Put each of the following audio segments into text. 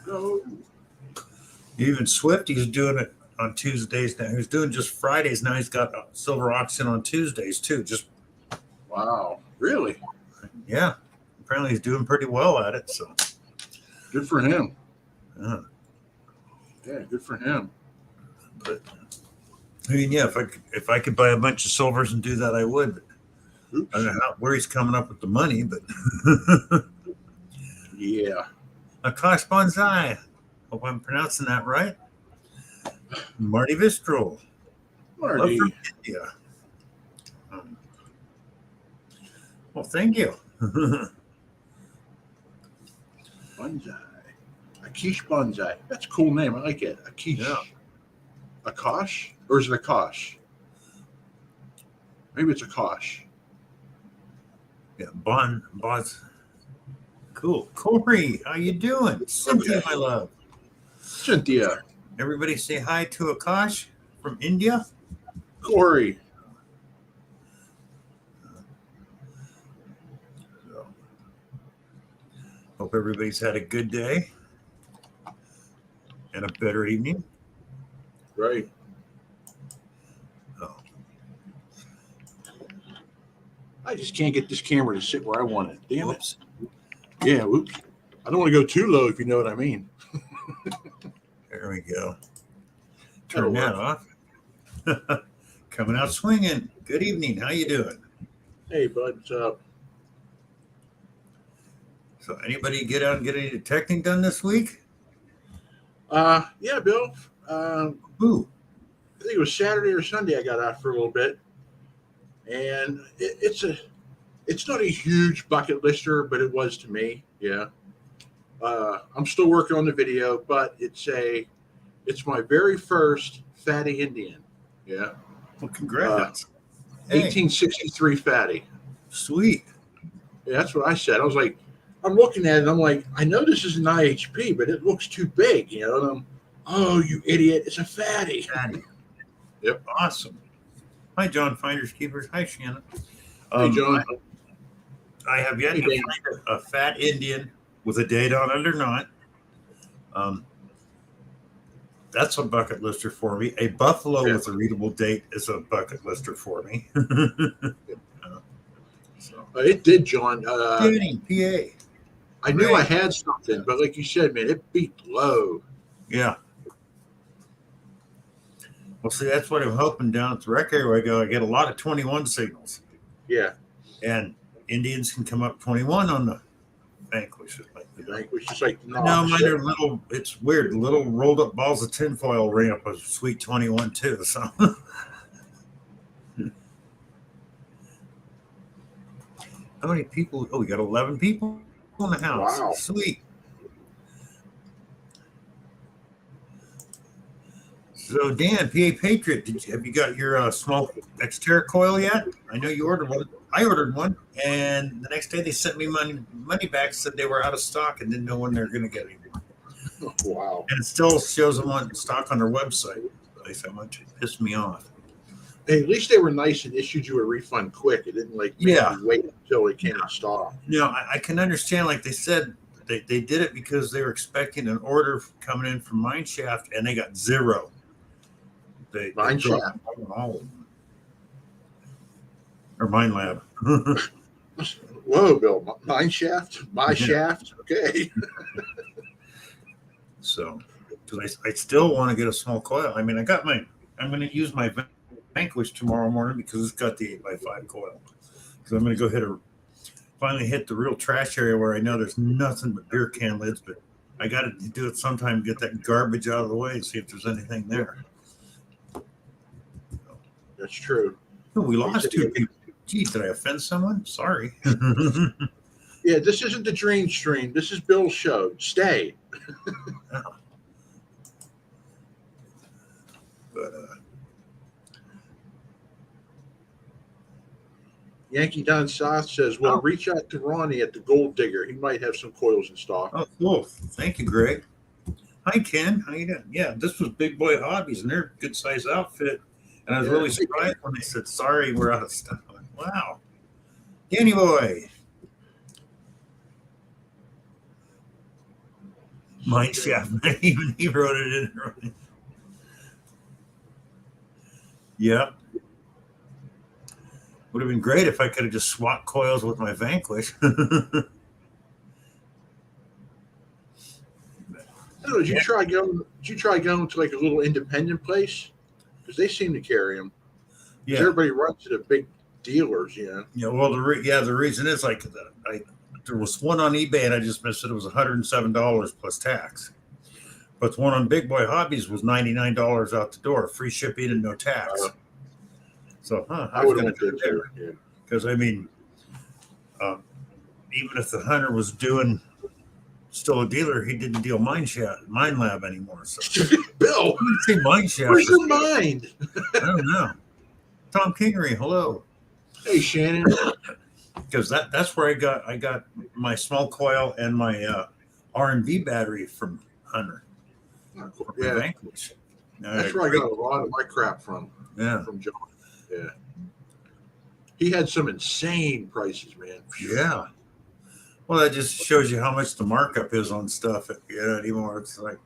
Go. Even Swifty's doing it on Tuesdays now. He was doing just Fridays. Now he's got a silver auction on Tuesdays too. Just Wow. Really? yeah. Apparently he's doing pretty well at it. So Good for him. uh, Yeah, good for him. but I mean, yeah, if I could buy a bunch of silvers and do that, I would. But Oops. I don't know where he's coming up with the money, but Yeah. Akash Bonsai. Hope I'm pronouncing that right. Marty Vistral. Love Marty. from India. Well, thank you. Bonsai. Akish Bonsai. That's a cool name. I like it. Akish. Yeah. Akash? Or is it Akash? Maybe it's Akash. Yeah, Boz. Cool. Corey, how you doing? Cynthia, Okay. my love. Cynthia. Everybody say hi to Akash from India. Corey. So, hope everybody's had a good day and a better evening. Right. Oh, I just can't get this camera to sit where I want it. Damn whoops. it. Yeah, whoops. I don't want to go too low if you know what I mean. There we go. That'll Turn that off. Coming out swinging. Good evening. How you doing? Hey, bud, what's up? So, anybody get out and get any detecting done this week? Yeah, Bill. Ooh, I think it was Saturday or Sunday I got out for a little bit. And it's not a huge bucket lister, but it was to me. Yeah. I'm still working on the video, but it's my very first fatty Indian. Yeah. well, congrats. Hey, 1863 fatty. sweet. Yeah, that's what I said. I was like, I'm looking at it. I'm like, I know this is an IHP, but it looks too big, you know. And oh, you idiot! It's a fatty. Patty. Yep. Awesome. Hi, John Finders Keepers. Hi, Shannon. Hey, John. I have yet Hey, to Dan. find a fat Indian with a date on it or not. That's a bucket lister for me. A buffalo Yeah. with a readable date is a bucket lister for me. So, It did, John. Danny, PA. I knew I Great. had something, but like you said, man, it beat low. Yeah. Well, see, that's what I'm hoping down at the rec area where I go. I get a lot of 21 signals, Yeah. and Indians can come up 21 on the vanquish. It was just like, No, mine are little. It's weird. Little rolled up balls of tinfoil ramp of sweet 21 too. So, how many people? Oh, we got 11 people in the house. Wow. Sweet. So, Dan, PA Patriot, have you got your small Xterra coil yet? I know you ordered one. I ordered one, and the next day they sent me money back. Said they were out of stock and didn't know when they were going to get it. Wow. And it still shows them on stock on their website. At least that much pissed me off. Hey, at least they were nice and issued you a refund quick. It didn't like make Yeah. you wait until it came in stock. I can understand, like they said, they did it because they were expecting an order coming in from Mineshaft, and they got zero. They Mineshaft. dropped all of them. Or Mine Lab. Whoa, Bill. Mine shaft? My Yeah. shaft? Okay. So, because I still want to get a small coil. I mean, I'm going to use my Vanquish tomorrow morning because it's got the 8x5 coil. Because I'm going to go finally hit the real trash area where I know there's nothing but beer can lids, but I got to do it sometime, get that garbage out of the way and see if there's anything there. That's true. Oh, we lost two people. Gee, did I offend someone? Sorry. Yeah, this isn't the Dream Stream. This is Bill's show. Stay. But Yankee Down South says, well, Oh. reach out to Ronnie at the Gold Digger. He might have some coils in stock. oh, cool. Thank you, Greg. Hi, Ken. How you doing? Yeah, this was Big Boy Hobbies, and they're a good size outfit. And I was Yeah. really surprised when they said, "Sorry, we're out of stock." I'm like, wow, Danny Boy. Mine shaft. Even he wrote it in there. Yeah. Would have been great if I could have just swapped coils with my Vanquish. I don't know, did you try going to like a little independent place? Because they seem to carry them. Yeah. Everybody runs to the big dealers, Yeah. Well, the reason is like there was one on eBay and I just missed it. It was $107 plus tax. But the one on Big Boy Hobbies was $99 out the door, free shipping and no tax. So, I would have went there too. Yeah. Because I mean, even if the hunter was doing still a dealer, he didn't deal Mine Lab anymore. So, Bill, Mine Shaft. where's your mind? I don't know. Tom Kingery, hello. Hey, Shannon. Because that's where I got my small coil and my R&B battery from Hunter. Yeah, Vanquish. that's where I got a lot of my crap from. Yeah, from John. Yeah, he had some insane prices, man. Yeah. Well, that just shows you how much the markup is on stuff. Anymore. It's like,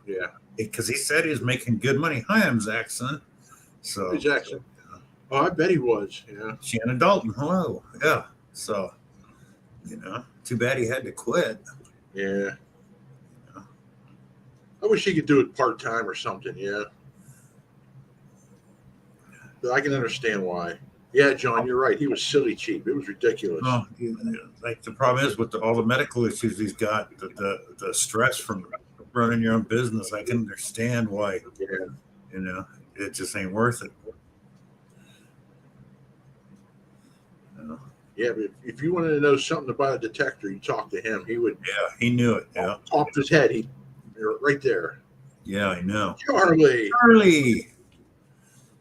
Yeah. Because he said he was making good money. Hi, I'm Zach, son. So. Hey, Jackson. Oh, I bet he was. Yeah. Shannon Dalton, hello. Yeah. So, too bad he had to quit. Yeah. I wish he could do it part time or something. Yeah. But I can understand why. Yeah, John, you're right. He was silly cheap. It was ridiculous. Well, like the problem is with all the medical issues he's got, the stress from running your own business. I can understand why. Yeah. It just ain't worth it. Yeah, but if you wanted to know something about a detector, you talk to him. He would. Yeah, he knew it. Yeah. Off his head, you're right there. Yeah, I know. Charlie.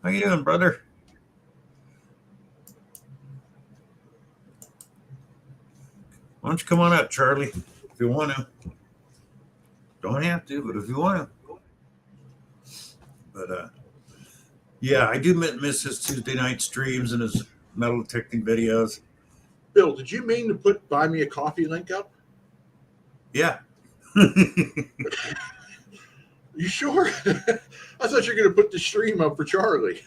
How you doing, brother? Why don't you come on up, Charlie, if you want to. Don't have to, but if you want to. But, yeah, I do miss his Tuesday night streams and his metal detecting videos. Bill, did you mean to put Buy Me a Coffee link up? Yeah. You sure? I thought you were going to put the stream up for Charlie.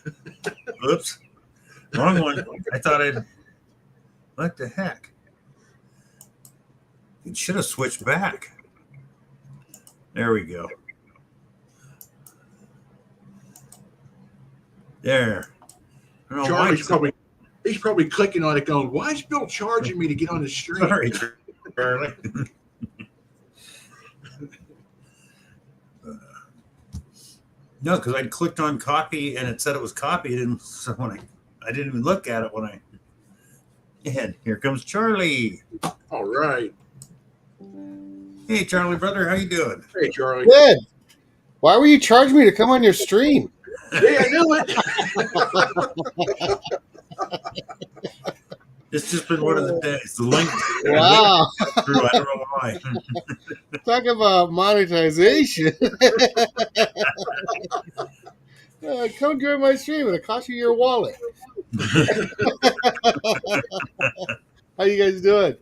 Oops. Wrong one. I thought what the heck? It should have switched back. There we go. There. Charlie's he's probably clicking on it going, why is Bill charging me to get on the stream? Sorry, Charlie. No, because I clicked on copy and it said it was copied, and so when I didn't even look at it when and here comes Charlie. All right. Hey, Charlie, brother, how you doing? Hey, Charlie. Good. Why were you charging me to come on your stream? Yeah, I knew it. It's just been one of the days. The link. Wow. Through, I don't know why. Talk about monetization. Come join my stream. It'll cost you your wallet. How you guys doing?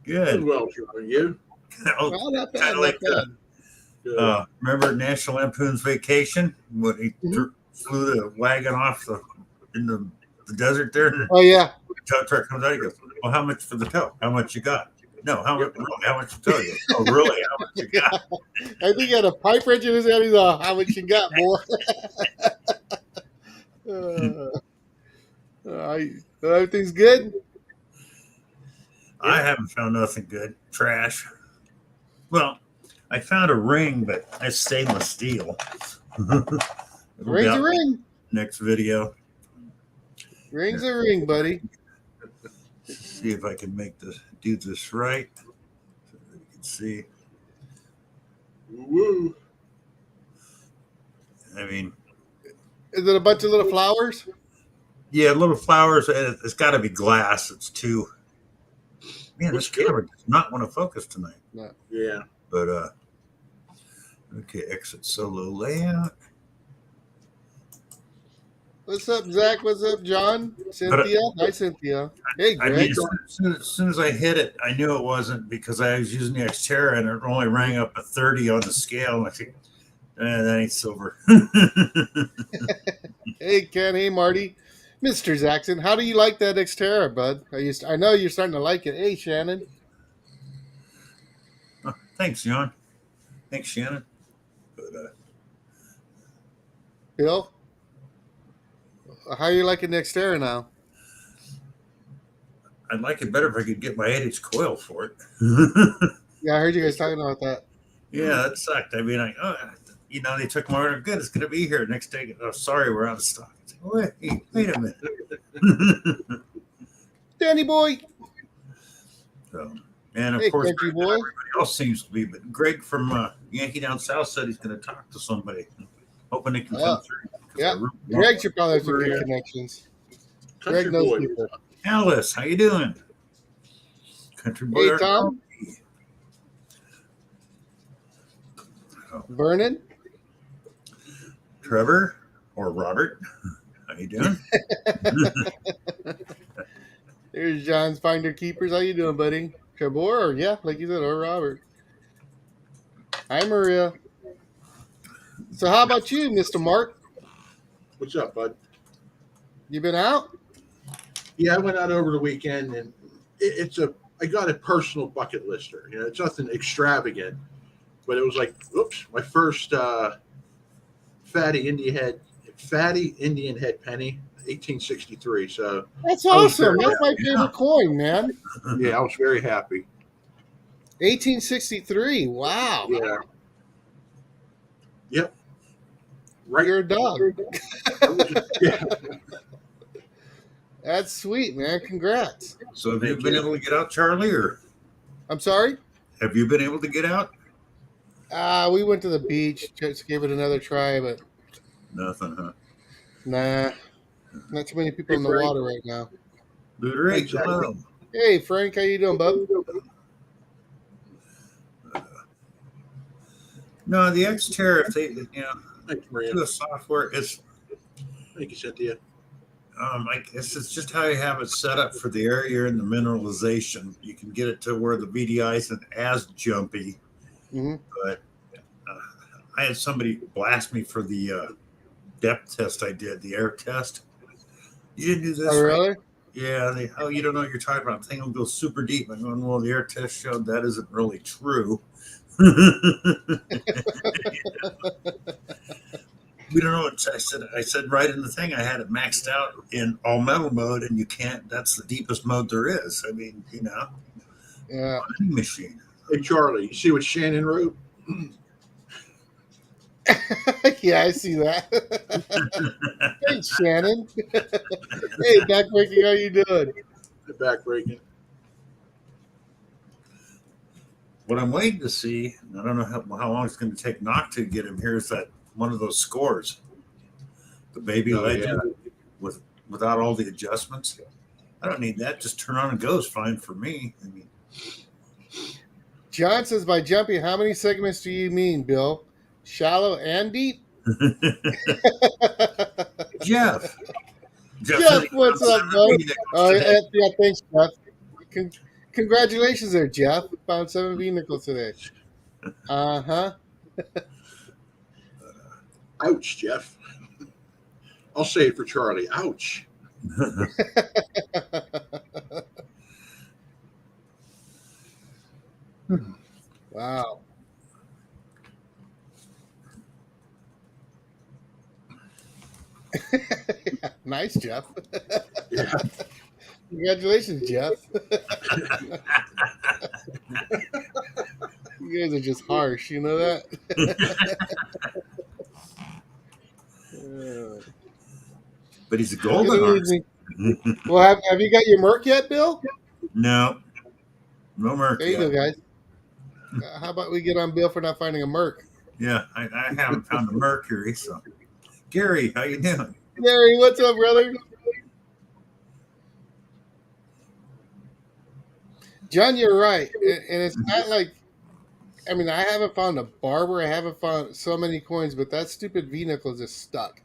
Good. Well, Charlie, you? Well, not bad, Kind of like Good. remember National Lampoon's Vacation when he flew the wagon off in the desert there? Oh, yeah. The tow truck comes out. He goes, "Well, how much for the tow? How much you got?" No, how much? Really, how much for tow? He goes, "Oh, really? How much you got?" I think he had a pipe wrench in his head. He's all, how much you got, boy? Everything's good? I haven't found nothing good. Trash. Well, I found a ring, but it's stainless steel. Ring's a ring. Next video. Ring's a ring, buddy. See if I can do this right. So you can see. Woo. I mean, Is it a bunch of little flowers? yeah, little flowers, and it's got to be glass. It's too. Man, this camera does not want to focus tonight. No. Yeah. But okay, exit solo layout. What's up, Zach? What's up, John? Cynthia? Hi, Cynthia. Hey, I Greg. mean, as soon as I hit it, I knew it wasn't because I was using the Xterra and it only rang up a 30 on the scale. And I think, that ain't silver. Hey, Ken. Hey, Marty. Mr. Zaxon, how do you like that Xterra, bud? I know you're starting to like it. Hey, Shannon. Oh, thanks, John. Thanks, Shannon. But, Bill, how you liking the Xterra now? I'd like it better if I could get my 8-inch coil for it. Yeah, I heard you guys talking about that. Yeah, that sucked. I mean, they took my order. Good, it's going to be here next day. Oh, sorry, we're out of stock. Like, wait a minute. Danny boy. So, and of Hey, course, country boy. everybody else seems to be. But Greg from Yankee Down South said he's going to talk to somebody, hoping it can come through. 'Cause Yeah. I really Greg want- should probably have some good connections. Country Greg knows boy. people. Alice, how you doing? Country boy. Hey, Tom. Vernon. Trevor or Robert, how you doing? There's John's Finder Keepers. How you doing, buddy? Trevor, or yeah, like you said, or Robert. Hi, Maria. So how about you, Mr. Mark? What's up, bud? You been out? Yeah, I went out over the weekend, and I got a personal bucket lister. You know, it's nothing extravagant, but it was like, oops, my first fatty Indian head penny, 1863. So That's I was awesome. very That's my happy. favorite coin, man. yeah, I was very happy. 1863. Wow. Yeah. Yep. Right. You're a dog. Yeah. That's sweet, man. Congrats. So have you Thank been you. able to get out, Charlie, or I'm sorry? have you been able to get out? We went to the beach, just gave it another try, but Nothing, huh? nah. Not too many people in the water right now. Luder, Exactly. hello. Hey, Frank, how you doing, bub? No, the Xterra, if they, Thanks, Maria. do the software, it's Thank you, Cynthia. I guess it's just how you have it set up for the area and the mineralization. You can get it to where the VDI isn't as jumpy. Mm-hmm. But I had somebody blast me for the depth test I did, the air test. You didn't do this, Oh, right? really? Yeah. You don't know what you're talking about. I'm thinking it'll go super deep. I'm going, well, the air test showed that isn't really true. We don't know what I said right in the thing. I had it maxed out in all metal mode, and you can't. That's the deepest mode there is. I mean, Yeah. any machine. Hey, Charlie, you see what Shannon wrote? Yeah, I see that. Thanks, Shannon. Hey, backbreaking, how you doing? The back breaking. What I'm waiting to see, and I don't know how long it's going to take Knock to get him here, is that one of those scores, the Baby Oh, Legend, without all the adjustments. I don't need that. Just turn on and go is fine for me. I mean, John says, by jumping, how many segments do you mean, Bill? Shallow and deep? Jeff. Jeff, what's up, bud? Oh, yeah, thanks, Jeff. Congratulations there, Jeff. Found 7 vehicles today. Uh-huh. Ouch, Jeff. I'll say it for Charlie. Ouch. Wow. Nice, Jeff. Yeah. Congratulations, Jeff. You guys are just harsh, you know that? But he's a golden horse. Well, have you got your Merc yet, Bill? No Merc There you yet. go, guys. How about we get on Bill for not finding a Merc? Yeah, I haven't found the Mercury. So, Gary, how you doing? Gary, what's up, brother? John, you're right, and it's not like. I mean, I haven't found a barber. I haven't found so many coins, but that stupid V nickel is just stuck.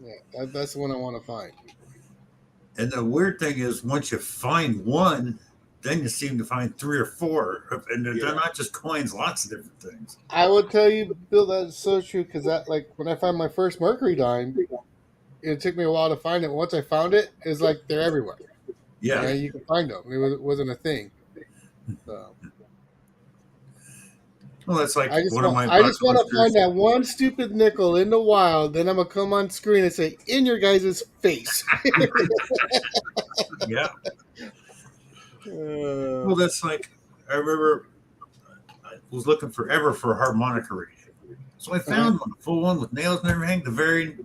Yeah, that's the one I want to find. And the weird thing is, once you find one, then you seem to find 3 or 4, and they're Yeah. not just coins, lots of different things. I would tell you, Bill, that's so true because that, like, when I found my first Mercury dime, it took me a while to find it. Once I found it, it's like they're everywhere. Yeah. You can find them. It wasn't a thing. So Well, that's like I just one of want, my I just want to blockbusters. find that one stupid nickel in the wild. Then I'm gonna come on screen and say, "In your guys' face." Yeah. Uh, Well, that's like, I remember I was looking forever for a harmonica reed. So I found one, a full one with nails and everything.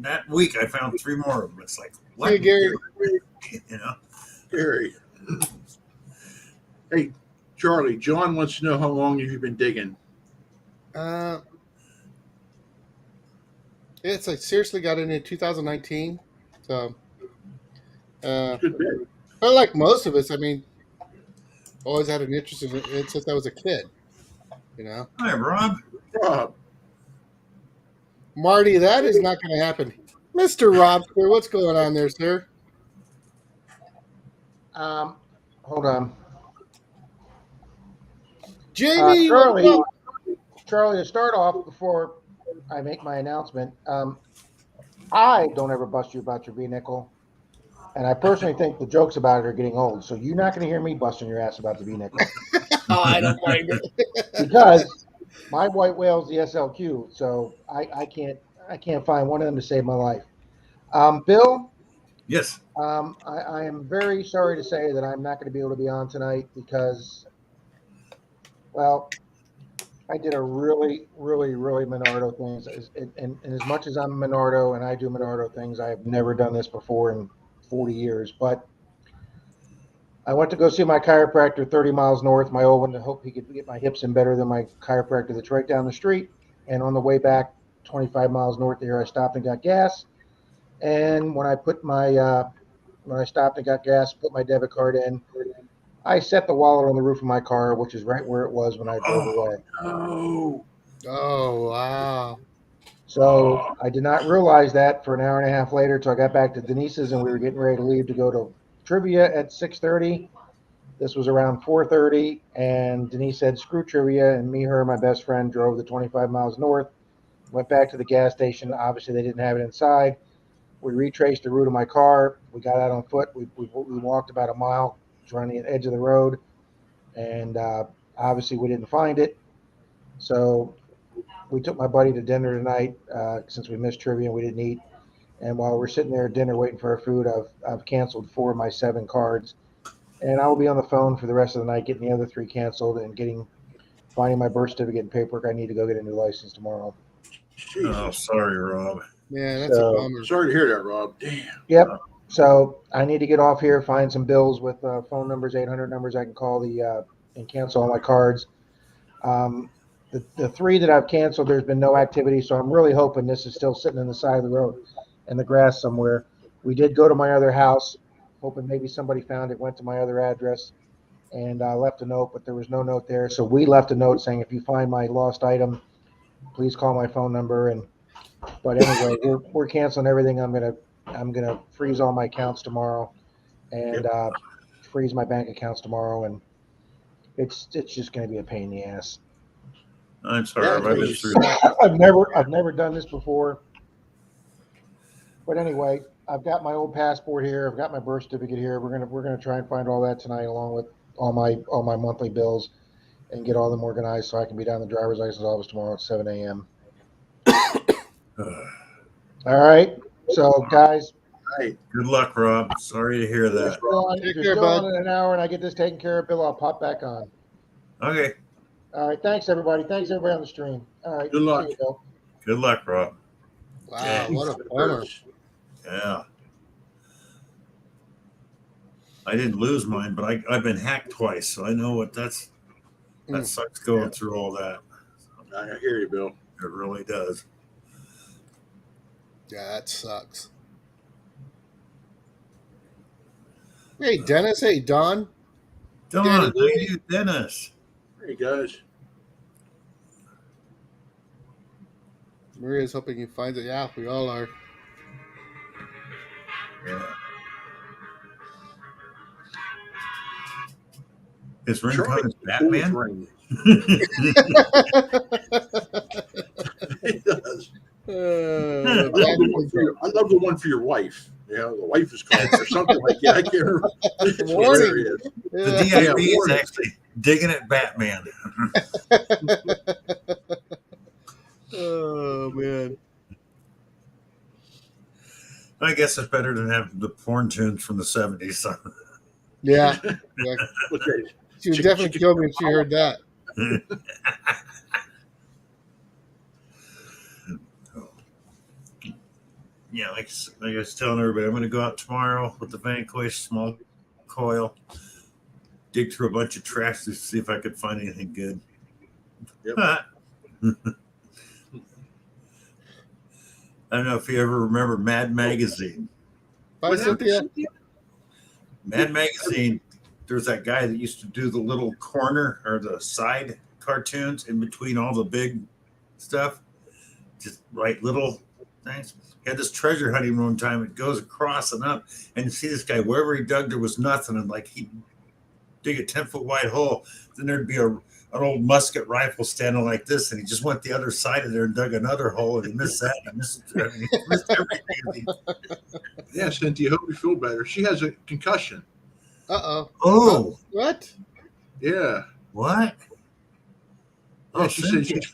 That week, I found 3 more of them. It's like, what? Hey, Gary. You know? Gary. Hey, Charlie, John wants to know how long have you been digging? It's like seriously got in 2019. So, Good bit. but like most of us, I mean, always had an interest in it since I was a kid. You know, Hi, Rob. Rob, Marty, that is not going to happen. Mr. Robster, what's going on there, sir? Hold on. Jamie, Charlie, what's up? Charlie, to start off before I make my announcement, I don't ever bust you about your V-nickel. And I personally think the jokes about it are getting old. So you're not going to hear me busting your ass about the V-nickel. Oh, I don't mind it. Because my white whale's the SLQ. So I can't find one of them to save my life. Bill, Yes. I am very sorry to say that I'm not going to be able to be on tonight because, well, I did a really, really, really Monardo things. And as much as I'm a Monardo and I do Monardo things, I have never done this before in 40 years. But I went to go see my chiropractor 30 miles north, my old one, to hope he could get my hips in better than my chiropractor that's right down the street. And on the way back 25 miles north there, I stopped and got gas. And when I put my when I stopped and got gas, put my debit card in, I set the wallet on the roof of my car, which is right where it was when I drove away. oh, Oh, wow. So I did not realize that for an hour and a half later until I got back to Denise's and we were getting ready to leave to go to trivia at 6:30. This was around 4:30, and Denise said, "Screw trivia," and me, her, and my best friend drove the 25 miles north. Went back to the gas station. Obviously, they didn't have it inside. We retraced the route of my car. We got out on foot. We walked about a mile, around the edge of the road, and obviously we didn't find it. So we took my buddy to dinner tonight since we missed trivia and we didn't eat. And while we're sitting there at dinner waiting for our food, I've canceled 4 of my 7 cards, and I will be on the phone for the rest of the night getting the other 3 canceled and finding my birth certificate and paperwork. I need to go get a new license tomorrow. Oh, Jesus. sorry, Rob. Yeah, that's a So- bummer. Sorry to hear that, Rob. Damn. Yep. So I need to get off here, find some bills with phone numbers, 800 numbers I can call and cancel all my cards. The 3 that I've canceled, there's been no activity, so I'm really hoping this is still sitting on the side of the road in the grass somewhere. We did go to my other house, hoping maybe somebody found it, went to my other address, and left a note, but there was no note there. So we left a note saying, if you find my lost item, please call my phone number. But anyway, we're canceling everything. I'm gonna freeze all my accounts tomorrow, and freeze my bank accounts tomorrow, and it's just gonna be a pain in the ass. I'm sorry, Yeah, Rob. I've been please. through that. I've never done this before. But anyway, I've got my old passport here. I've got my birth certificate here. We're gonna try and find all that tonight, along with all my monthly bills, and get all them organized so I can be down the driver's license office tomorrow at 7 a.m. All right. So guys, Right. Good luck, Rob. Sorry to hear that. if Take you're care, still bud. on in an hour and I get this taken care of, Bill, I'll pop back on. Okay. All right. Thanks everybody. Thanks everybody on the stream. All right. Good luck. See you, Bill. Good luck, Rob. Wow, what a bummer. Yeah. I didn't lose mine, but I've been hacked twice, so I know what that Mm. sucks going through all that. I hear you, Bill. It really does. Yeah, that sucks. Hey, Dennis. Hey, Don. Don, Danny how you, Dennis? Hey, guys. Maria's hoping he finds it. Yeah, we all are. Yeah. His ringtone is Batman. Ring. It does. I love the one for your wife. You know, the wife is called or something like that. I can't remember. It's Warning. hilarious. The DIB is actually digging at Batman. Oh man. I guess it's better than having the porn tunes from the 70s. So. Yeah. Okay. She would definitely kill me if she heard that. Yeah, like I was telling everybody, I'm going to go out tomorrow with the Vanquish small coil, dig through a bunch of trash to see if I could find anything good. Yep. I don't know if you ever remember Mad Magazine. Bye, What happened, Cynthia. Cynthia? Mad Magazine, there's that guy that used to do the little corner or the side cartoons in between all the big stuff, just write little things. He had this treasure hunting one time. It goes across and up, and you see this guy wherever he dug, there was nothing, and like he'd dig a 10-foot wide hole, then there'd be an old musket rifle standing like this, and he just went the other side of there and dug another hole, and he missed that, and he missed everything. Yeah, Cynthia, hope you feel better. She has a concussion. Uh-oh. Oh, What? Yeah. what? Yeah, she said she's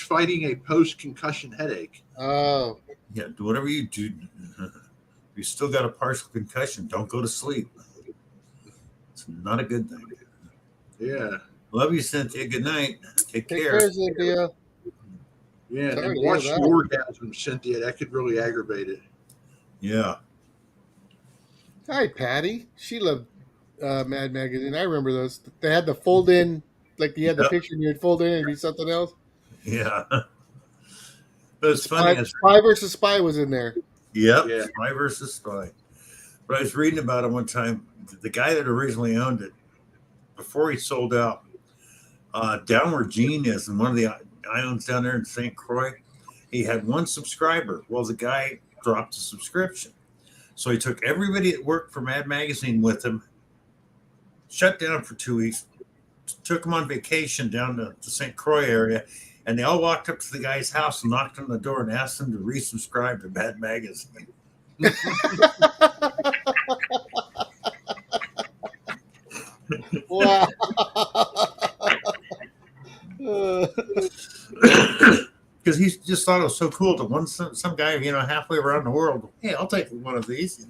fighting a post-concussion headache. Oh. Yeah, do whatever you do. You still got a partial concussion. Don't go to sleep. It's not a good thing. Yeah. Love you, Cynthia. Good night. Take Take care. care, Cynthia. Yeah. Sorry And to hear watch that. the orgasm, Cynthia. That could really aggravate it. Yeah. Hi, Patty. She loved Mad Magazine. I remember those. They had the fold in, like you had the Yep. picture and you'd fold in and be something else. Yeah. But it's funny. Spy versus Spy was in there. Yep. Yeah. Spy versus Spy. But I was reading about it one time. The guy that originally owned it, before he sold out, Downward Genius and one of the islands down there in St. Croix, he had one subscriber. Well, the guy dropped the subscription. So he took everybody that worked for Mad Magazine with him, shut down for 2 weeks, took them on vacation down to the St. Croix area, and they all walked up to the guy's house and knocked on the door and asked him to resubscribe to Mad Magazine. Wow. Because he just thought it was so cool to some guy, halfway around the world. Hey, I'll take one of these.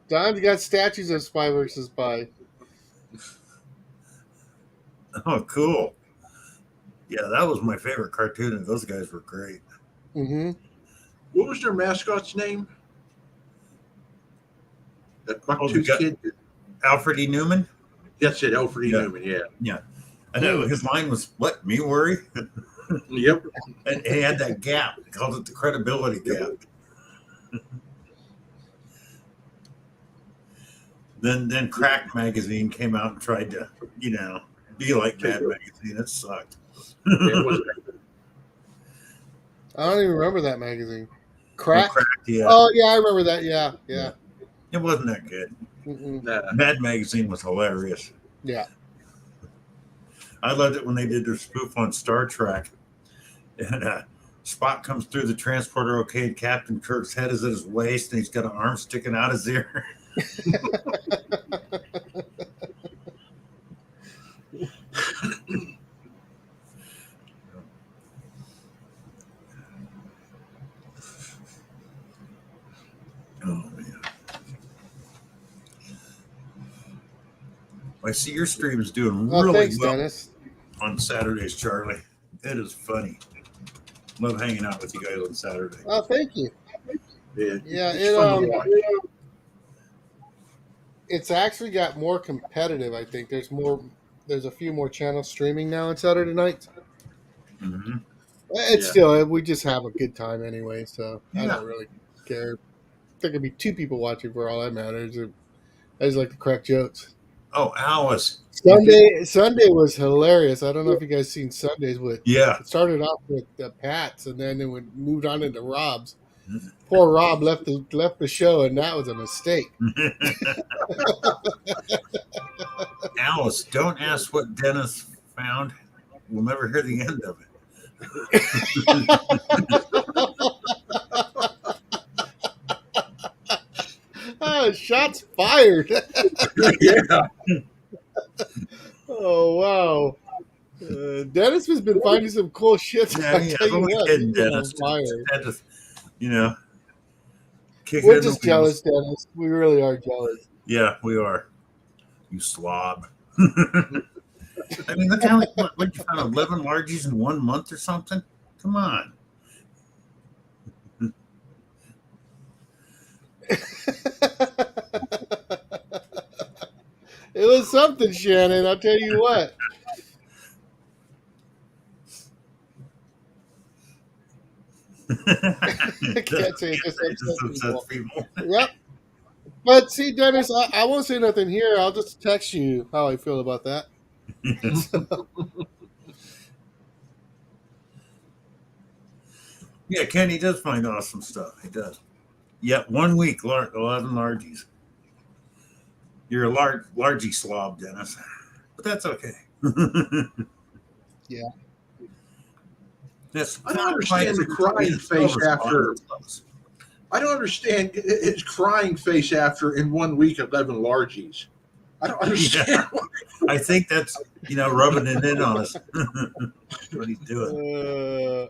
Don's got statues of Spy versus Spy. Oh, cool. Yeah, that was my favorite cartoon, and those guys were great. Mm-hmm. What was their mascot's name? That Oh, the Bucktooth guy- kid? Alfred E. Newman? That's it, Alfred E. Yeah. Newman, yeah. I know his line was, "What, me worry?" Yep. And he had that gap. He called it the credibility gap. Then Crack Magazine came out and tried to, be like Mad Magazine. It sucked. It was, I don't even remember that magazine. Crack? Yeah. Oh, yeah, I remember that. Yeah. It wasn't that good. Mm-mm. Mad Magazine was hilarious. Yeah. I loved it when they did their spoof on Star Trek. And Spock comes through the transporter, okay, and Captain Kirk's head is at his waist, and he's got an arm sticking out his ear. Oh, man. I see your stream is doing Oh, really thanks, well Dennis. on Saturdays, Charlie. It is funny. Love hanging out with you guys on Saturday. Oh, thank you. yeah, Yeah, fun to watch. It's actually got more competitive, I think. There's a few more channels streaming now on Saturday nights. Mm-hmm. It's Yeah. still, we just have a good time anyway, so I Yeah. don't really care. There could be 2 people watching for all that matters. I just like to crack jokes. Oh, Alice. Sunday was hilarious. I don't know if you guys seen Sundays with. Yeah. It started off with the Pats, and then it moved on into Rob's. Poor Rob left the show, and that was a mistake. Alice, don't ask what Dennis found. We'll never hear the end of it. Oh, shots fired. Yeah. Oh, wow. Dennis has been finding some cool shit. Yeah, I tell you I'm only what, kidding, he's been on Dennis. fire. Had to, you know, kick We're it in just the wheels. jealous, Dennis. We really are jealous. Yeah, we are. You slob. I mean, look how what you found 11 largies in 1 month or something. Come on. It was something, Shannon. I'll tell you what. I can't say it just It just upsets upsets people. people. Yep. But see, Dennis, I won't say nothing here. I'll just text you how I feel about that. Yeah, Kenny does find awesome stuff. He does. Yeah, 1 week, 11 largies. You're a largy slob, Dennis. But that's okay. Yeah. That's I don't understand the crying face after. I don't understand his crying face after in 1 week 11 largies. I don't understand. I think that's rubbing it in on us. What he's doing.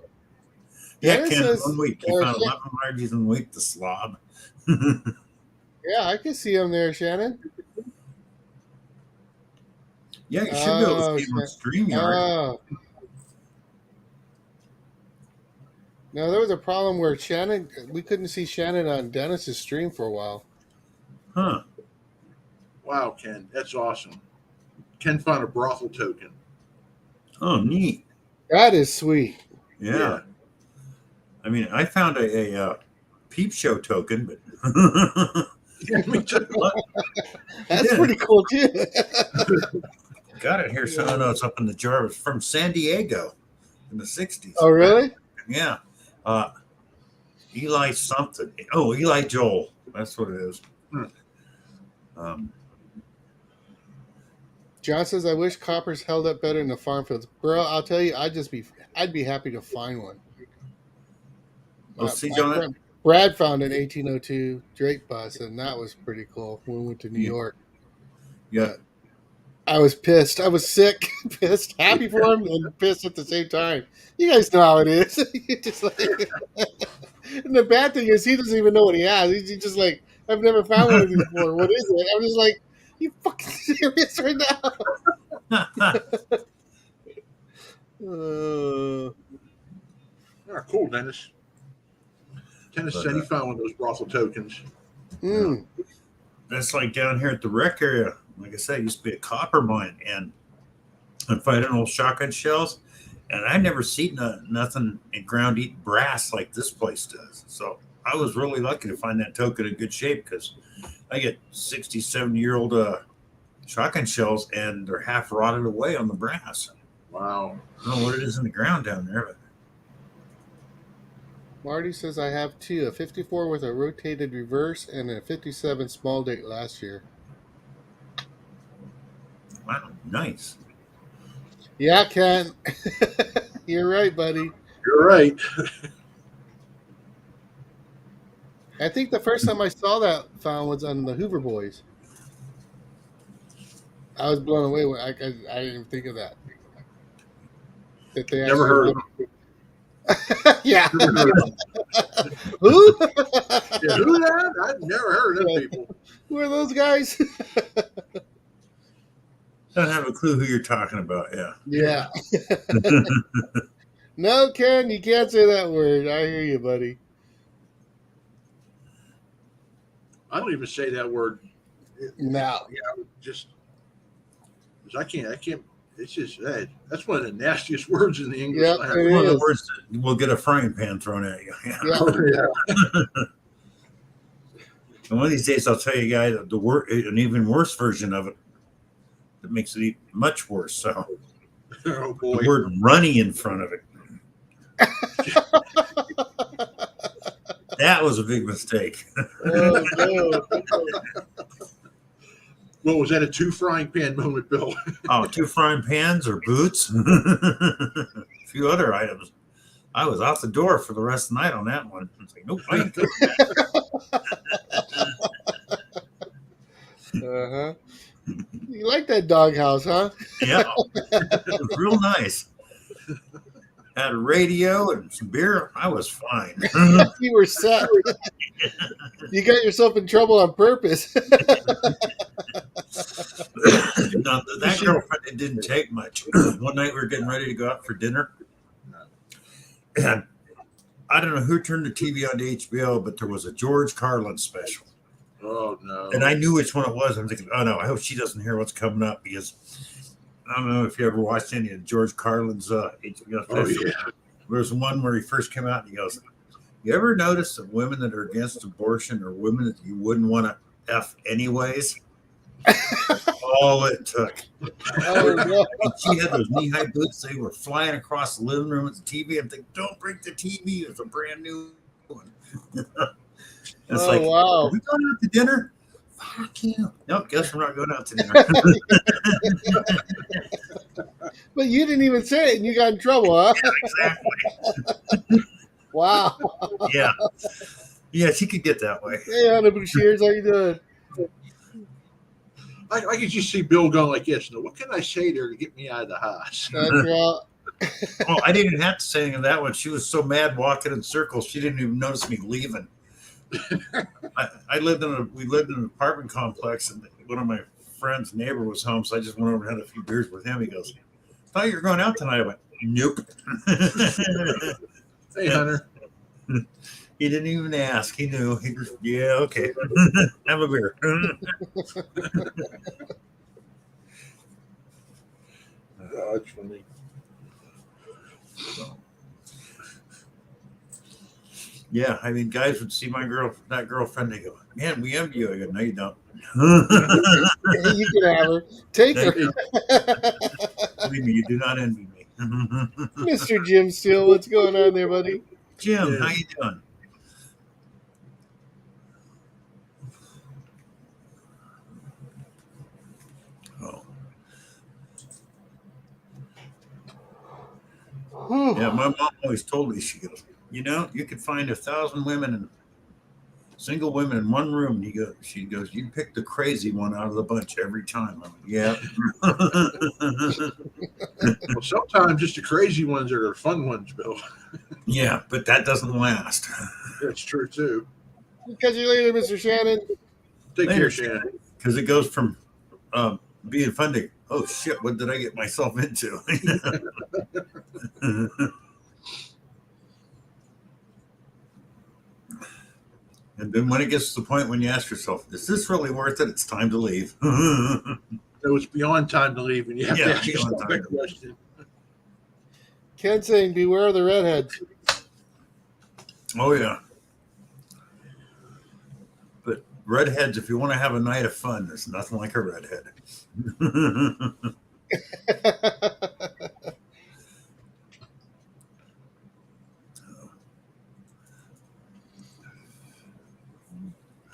Yeah, Dennis Ken, says- 1 week. You found 11 largies in a week, the slob. Yeah, I can see him there, Shannon. Yeah, you should be able to see him on StreamYard. Oh. No, there was a problem where we couldn't see Shannon on Dennis's stream for a while. Huh. Wow, Ken, that's awesome. Ken found a brothel token. Oh, neat. That is sweet. Yeah. I mean, I found a peep show token, but Yeah, me too. That's Yeah. pretty cool too. got it here. So I know it's up in the jar. It's from San Diego in the 60s. Oh, really? Yeah. Eli something. Oh, Eli Joel. That's what it is. John says, "I wish coppers held up better in the farm fields, bro. I'll tell you, I'd be happy to find one." Oh, see, My John? friend Brad found an 1802 Drake bus, and that was pretty cool when we went to New York. Yeah. I was pissed. I was sick, pissed, happy for him, and pissed at the same time. You guys know how it is. You just like, and the bad thing is, he doesn't even know what he has. He's just like, "I've never found one of these before. What is it?" I'm just like, "You fucking serious right now?" Ah, cool, Dennis. Dennis said he found one of those brothel tokens. Mm. That's like down here at the rec area. Like I said, it used to be a copper mine, and I'm fighting old shotgun shells, and I never seen nothing in ground eat brass like this place does. So I was really lucky to find that token in good shape, because I get 60, 70-year-old shotgun shells, and they're half rotted away on the brass. Wow. I don't know what it is in the ground down there, but Marty says, "I have two, a 54 with a rotated reverse and a 57 small date last year." wow, nice. Yeah, Ken. You're right, buddy. You're right. I think the first time I saw that found was on the Hoover Boys. I was blown away when I didn't even think of that. That they Never heard of them. Yeah. Never heard of them. Who? Yeah, who that? I've never heard of them people. Who are those guys? Don't have a clue who you're talking about. Yeah. Yeah. No, Ken, you can't say that word. I hear you, buddy. I don't even say that word. No. Just I can't. It's just that's one of the nastiest words in the English Yep, language. it One of the is. words that will get a frying pan thrown at you. Yeah. Yeah. Oh, yeah. And one of these days, I'll tell you guys an even worse version of it that makes it much worse. So Oh boy. the word runny in front of it. That was a big mistake. Oh no! What was that? A 2 frying pan moment, Bill? Oh, 2 frying pans or boots, a few other items. I was out the door for the rest of the night on that one. I was like, nope, I ain't good. Uh-huh. You like that doghouse, huh? Yeah, it was real nice. Had a radio and some beer. I was fine. You were set. You got yourself in trouble on purpose. Now, that girlfriend, it didn't take much. One night we were getting ready to go out for dinner, and I don't know who turned the TV on to HBO, but there was a George Carlin special. Oh no! And I knew which one it was. I'm thinking, oh no, I hope she doesn't hear what's coming up, because I don't know if you ever watched any of George Carlin's HBO Oh specials. yeah. There's one where he first came out and he goes, you ever notice that women that are against abortion are women that you wouldn't want to F anyways? All it took. Oh no! And she had those knee-high boots. They were flying across the living room at the TV. I'm thinking, don't break the TV. It's a brand new one. It's like, Wow! are we going out to dinner? Fuck you. Nope, guess we're not going out to dinner. But you didn't even say it, and you got in trouble, huh? Exactly. Wow! Yeah. Yeah, she could get that way. Hey, Anna Bashir, how you doing? I could just see Bill going like this. Now, what can I say to her to get me out of the house? That's right. Oh, I didn't even have to say anything of that one. She was so mad walking in circles, she didn't even notice me leaving. We lived in an apartment complex, and one of my friend's neighbor was home, so I just went over and had a few beers with him. He goes, "Thought you were going out tonight." I went, "Nope." Hey, Hunter. He didn't even ask. He knew. He just, yeah, okay. Have a beer. Oh, that's funny. Yeah, I mean, guys would see that girlfriend, they go, "Man, we envy you." I go, "No, you don't." You can have her. Take her. Believe me, you do not envy me. Mr. Jim Steele, what's going on there, buddy? Jim, Yeah. how you doing? Oh, yeah. My mom always told me, she goes, you could find 1,000 single women in one room. She goes, you pick the crazy one out of the bunch every time. I'm like, yeah. Well, sometimes just the crazy ones are the fun ones, Bill. Yeah, but that doesn't last. That's true too. Catch you later, Mr. Shannon. Take Later, care, Shannon. Because it goes from being fun to, oh shit, what did I get myself into? And then when it gets to the point when you ask yourself, is this really worth it? It's time to leave. So it's beyond time to leave, and you have Yeah, to ask beyond yourself time that to leave. question. Ken saying, beware of the redheads. Oh, yeah. But redheads, if you want to have a night of fun, there's nothing like a redhead.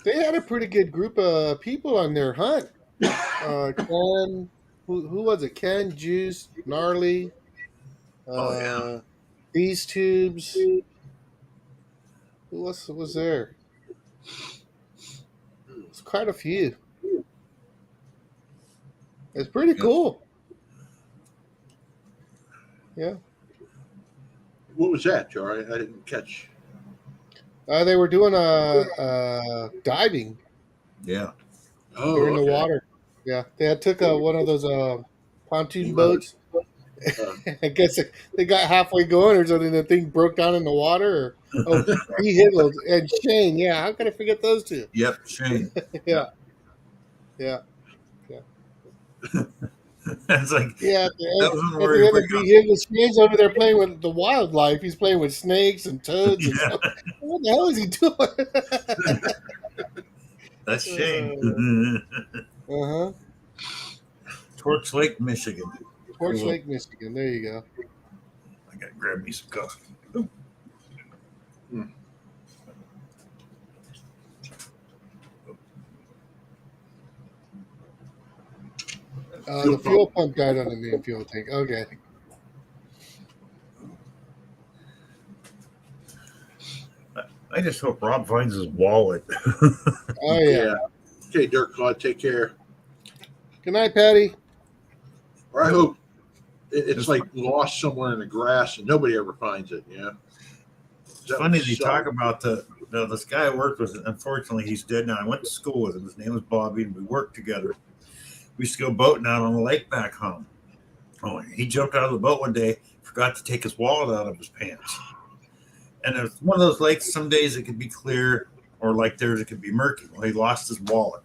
They had a pretty good group of people on their hunt. Ken, who was it? Ken, Juice, Gnarly, Oh, yeah. These Tubes. Who else was there? It's quite a few. It's pretty cool. Yeah. What was that, Joe? I didn't catch. They were doing diving. Yeah. Oh, They were in the okay. water. Yeah, they had took one of those pontoon boats. I guess they got halfway going or something. The thing broke down in the water. He Higgles and Shane. Yeah, how could I forget those two? Yep, Shane. Yeah. It's like, Yeah, at that was the where end we of the Higgles, Shane's over there playing with the wildlife. He's playing with snakes and toads and Yeah. stuff. What the hell is he doing? That's Shane. Uh-huh. Torch Lake, Michigan. Torch Lake, Michigan. There you go. I gotta grab me some coffee. The fuel pump died on the main fuel tank. Okay. I just hope Rob finds his wallet. Oh yeah. Okay, Dirk Claude, take care. Good night, Patty. Or I hope it's like lost somewhere in the grass and nobody ever finds it. Yeah. It's funny that you talk about this guy I worked with. Unfortunately, he's dead now. I went to school with him. His name was Bobby, and we worked together. We used to go boating out on the lake back home. Oh, he jumped out of the boat one day, forgot to take his wallet out of his pants. And it's one of those lakes, some days it could be clear, or like theirs, it could be murky. Well, he lost his wallet.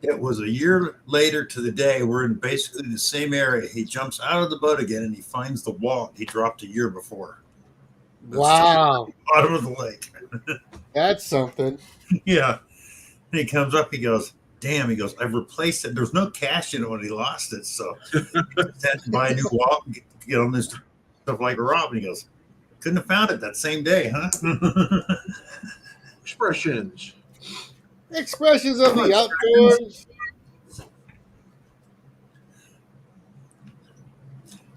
It was a year later to the day. We're in basically the same area. He jumps out of the boat again, and he finds the wallet he dropped a year before. Wow. Bottom of the lake. That's something. Yeah. And he comes up, he goes, damn, he goes, I've replaced it. There's no cash in it when he lost it. So he had to buy a new wallet and get on this stuff like Rob. And he goes, couldn't have found it that same day, huh? Expressions. Expressions of the outdoors.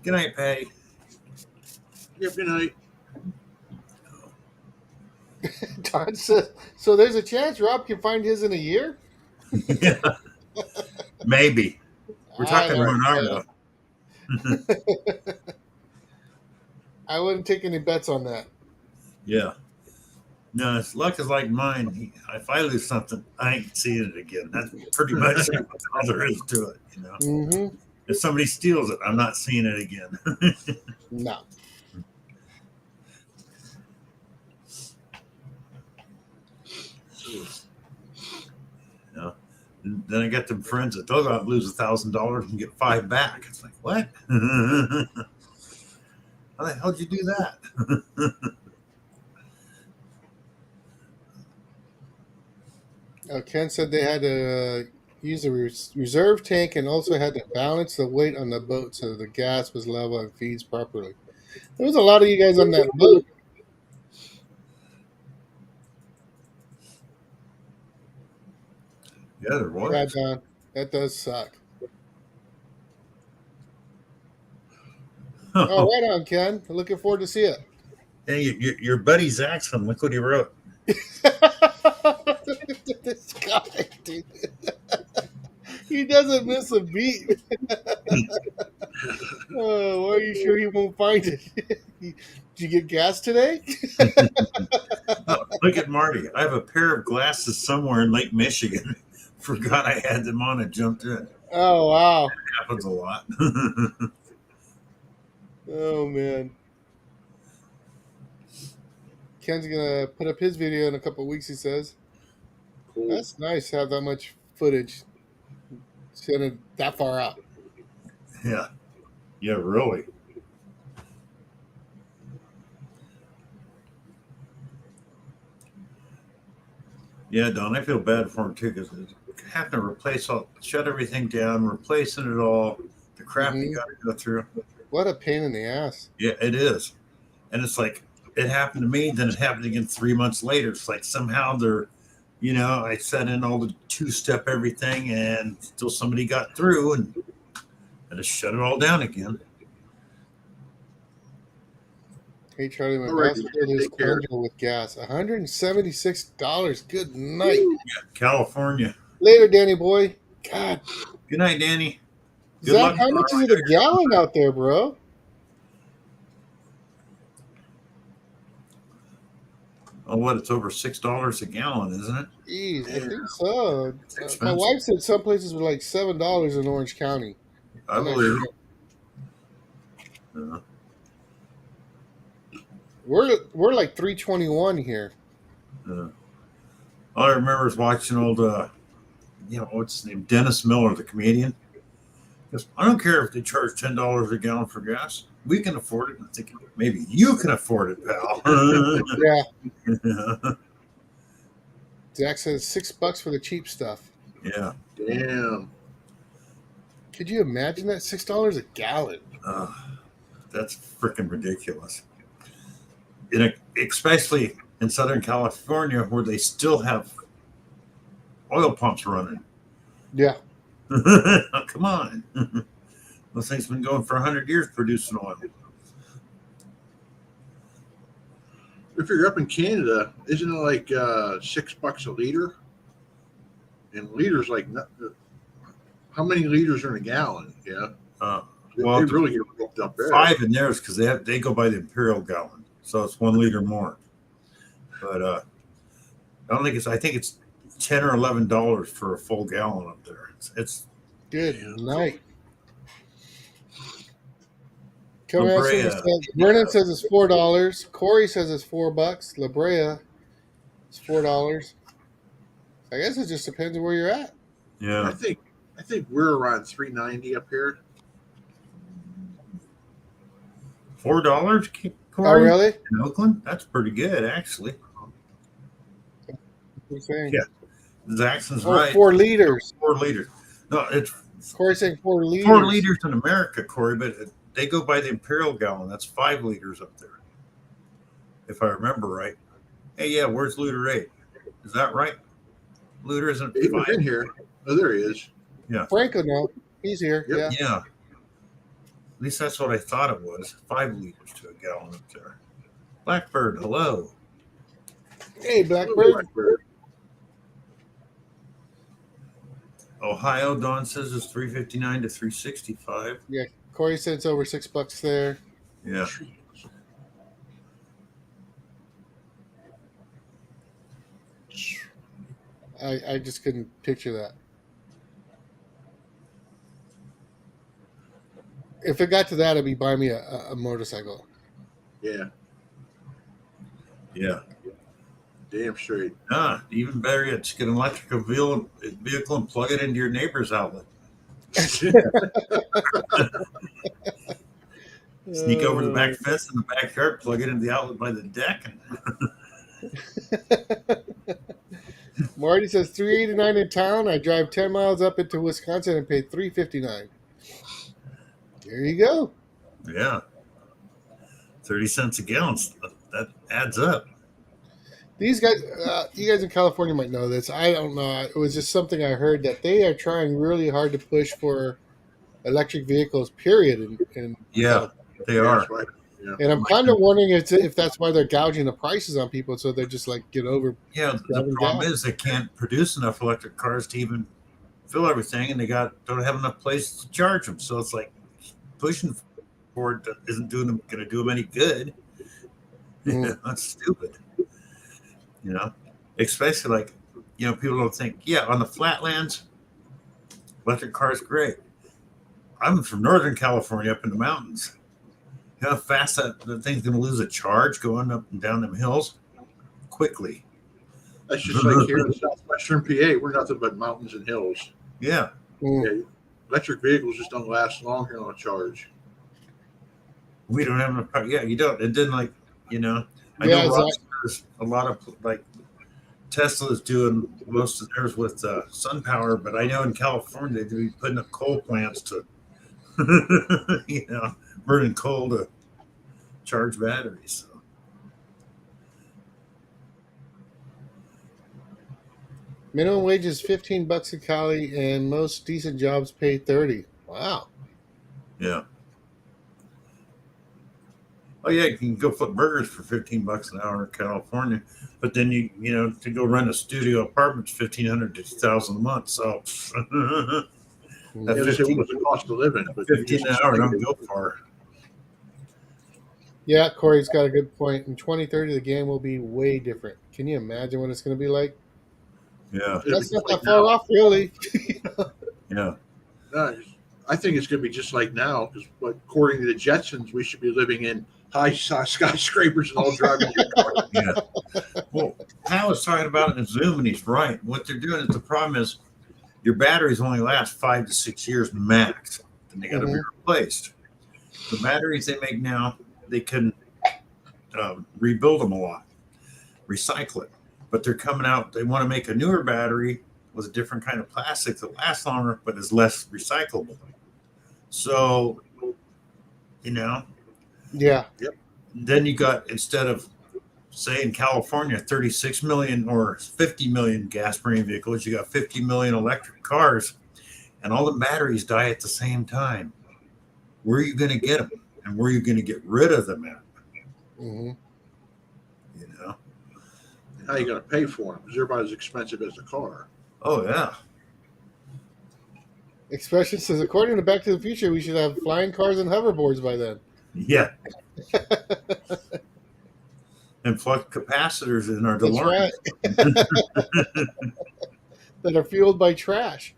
Good night, Patty. Yeah, good night. Todd says, so there's a chance Rob can find his in a year? Yeah. Maybe. We're talking I don't about an know. hour now. I wouldn't take any bets on that. Yeah. No, his luck is like mine. If I lose something, I ain't seeing it again. That's pretty much all there is to it, you know. Mm-hmm. If somebody steals it, I'm not seeing it again. No. Yeah. And then I got them friends that they'll go out and lose $1,000 and get $5 back. It's like, what? How the hell did you do that? Ken said they had to use a reserve tank and also had to balance the weight on the boat so the gas was level and feeds properly. There was a lot of you guys on that boat. Yeah, there was. Yeah, Don, that does suck. Oh, right on, Ken. Looking forward to see it. Hey, your buddy Zaxxon, look what he wrote. This guy, dude. He doesn't miss a beat. Oh, are you sure he won't find it? Did you get gas today? Oh, look at Marty. I have a pair of glasses somewhere in Lake Michigan. Forgot I had them on and jumped in. Oh, wow. It happens a lot. Oh, man. Ken's going to put up his video in a couple of weeks, he says. Cool. That's nice to have that much footage. Send it that far out. Yeah. Yeah, really. Yeah, Don, I feel bad for him too because having to shut everything down, replacing it all, the crap you got to go through. What a pain in the ass. Yeah, it is. And it's like, it happened to me, then it happened again 3 months later. It's like somehow I set in all the two-step everything and still somebody got through and I just shut it all down again. Hey, Charlie, my All right, boss filled his take care. Cornwall with gas. $176. Good night. Yeah, California. Later, Danny boy. God. Good night, Danny. Good Zach, luck how much is it a gallon out there, bro? Oh, what? It's over $6 a gallon, isn't it? Jeez, I think so. It's My expensive. wife said some places were like $7 in Orange County. I believe it. We're like 321 here. All I remember is watching old, what's his name? Dennis Miller, the comedian. He goes, I don't care if they charge $10 a gallon for gas. We can afford it. And I'm thinking, maybe you can afford it, pal. Yeah. Zach says $6 for the cheap stuff. Yeah. Damn. Could you imagine that? $6 a gallon. That's freaking ridiculous. Especially in Southern California where they still have oil pumps running. Yeah. Come on. Those things been going for 100 years producing oil. If you're up in Canada, isn't it like $6 a liter? And liters like how many liters are in a gallon? Yeah, Well, they really get booked up there. 5 in theirs because they go by the imperial gallon, so it's 1 liter more. But I don't think I think it's $10 or $11 for a full gallon up there. It's Good night. La Brea. Vernon says it's $4. Corey says it's $4. La Brea is $4. I guess it just depends on where you're at. yeah. I think we're around $3.90 up here. $4, Oh, Corey, really? in Oakland? That's pretty good, actually. What are you saying? Yeah. Jackson's Oh, right. 4 liters. 4 liters. No, it's Corey's saying 4 liters. 4 liters in America, Corey, but they go by the imperial gallon. That's 5 liters up there, if I remember right. Hey, yeah, where's Luther 8? Is that right? Luther isn't He was 5. in here. Oh, there he is. Franco, no. He's here. Yep. Yeah. Yeah. At least that's what I thought it was. 5 liters to a gallon up there. Blackbird, hello. Hey, Blackbird. Ohio, Don says is $3.59 to $3.65. Corey said it's over $6 there. Yeah. I just couldn't picture that. If it got to that, I'd be buying me a motorcycle. Yeah, Yeah. damn straight. Even better yet, just get an electrical vehicle and plug it into your neighbor's outlet. Sneak over the back fence in the backyard, plug it into the outlet by the deck. Marty says $3.89 in town. I drive 10 miles up into Wisconsin and pay $3.59. There you go. Yeah. 30 cents a gallon. That adds up. These guys, you guys in California might know this. I don't know. It was just something I heard that they are trying really hard to push for electric vehicles, period. And Yeah, they are. That's right. Yeah. And I'm kind of wondering if that's why they're gouging the prices on people, so they're just like, get over. Yeah, the problem is they can't produce enough electric cars to even fill everything, and they don't have enough places to charge them. So it's like pushing forward isn't going to do them any good. That's stupid. Especially people don't think, on the flatlands, electric cars great. I'm from Northern California, up in the mountains. You know how fast the thing's going to lose a charge going up and down them hills? Quickly. That's just like here in southwestern PA. We're nothing but mountains and hills. Yeah. Yeah, electric vehicles just don't last long here on a charge. We don't have enough power. Yeah, you don't. It didn't I know there's a lot of Tesla's doing most of theirs with sun power, but I know in California they'd be putting up coal plants to, burning coal to charge batteries. So. Minimum wage is $15 in Cali, and most decent jobs pay $30. Wow. Yeah. Oh yeah, you can go flip burgers for $15 an hour in California, but then you to go rent a studio apartment's $1,500 to $2,000 a month. So Yeah, they say what's the cost of living? But $15 an hour don't go far. Yeah, Corey's got a good point. In 2030, the game will be way different. Can you imagine what it's going to be like? Yeah. That's not that far off, really. Yeah. No, I think it's going to be just like now, because according to the Jetsons, we should be living in high skyscrapers and all driving your car. Yeah. Well, Hal was talking about it in Zoom, and he's right. What they're doing is the problem is your batteries only last 5 to 6 years max. Then they got to be replaced. The batteries they make now, they can rebuild them a lot, recycle it. But they're coming out, they want to make a newer battery with a different kind of plastic that lasts longer, but is less recyclable. So, Yeah. Then you got, instead of, say in California, 36 million or 50 million gas burning vehicles, you got 50 million electric cars. and all the batteries die at the same time. Where are you going to get them, and where are you going to get rid of them at? Hmm. You know? How are you going to pay for them? Because they're about as expensive as a car. Oh yeah, Expression says, according to Back to the Future, we should have flying cars and hoverboards by then. yeah. And flux capacitors in our That's DeLorean. right. That are fueled by trash.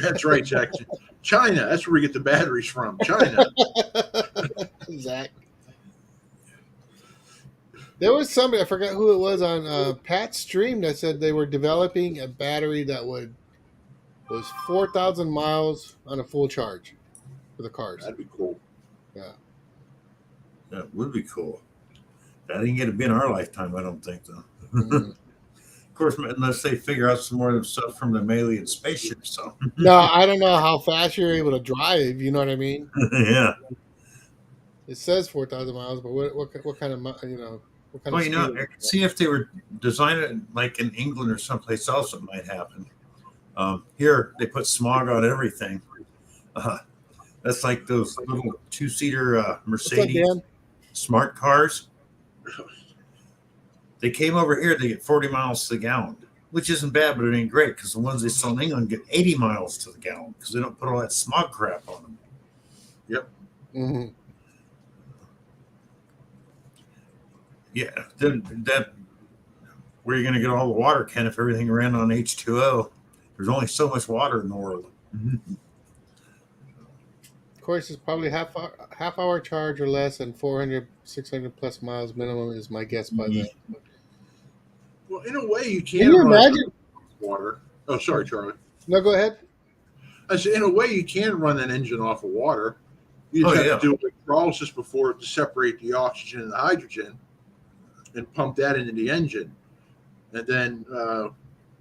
That's right, Jackson. China. That's where we get the batteries from. China. Zach. There was somebody, I forgot who it was, on Pat's stream that said they were developing a battery that was 4,000 miles on a full charge for the cars. That'd be cool. Yeah. That would be cool. That ain't gonna be in our lifetime, I don't think, though. Mhm. Of course, unless they figure out some more of the stuff from the alien spaceship. So No, I don't know how fast you're able to drive. You know what I mean? yeah. It says 4,000 miles, but what kind of what kind Well, of you know, speed? see if they were designing it like in England or someplace else, it might happen. Here, they put smog on everything. That's like those little two-seater What's up, Mercedes Dan? smart cars. They came over here, they get 40 miles to the gallon, which isn't bad, but it ain't great because the ones they sell in England get 80 miles to the gallon because they don't put all that smog crap on them. Hmm. Yeah, then that where you're going to get all the water, Ken, if everything ran on H2O. There's only so much water in the world. Of course, it's probably half hour charge or less, and 400, 600 plus miles minimum is my guess by then. Well, in a way, you Can can you run imagine? water. Oh, sorry, Charlie. No, go ahead. I said, in a way, you can run an engine off of water. You just Oh, have yeah. to do electrolysis before it to separate the oxygen and the hydrogen, and pump that into the engine. And then,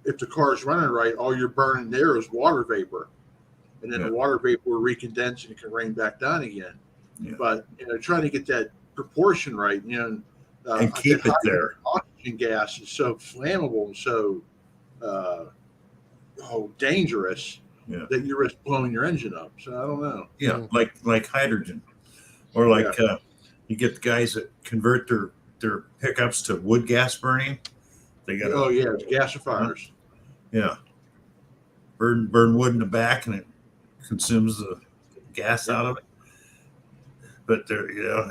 if the car is running right, all you're burning there is water vapor, and then Yeah. the water vapor will recondense and it can rain back down again. Yeah. But trying to get that proportion right, And keep it there. Oxygen gas is so flammable and so dangerous Yeah. that you risk blowing your engine up. So I don't know. Yeah, like hydrogen, or like you get the guys that convert their pickups to wood gas burning. They got It's gasifiers. yeah, burn wood in the back, and it consumes the gas out of it. But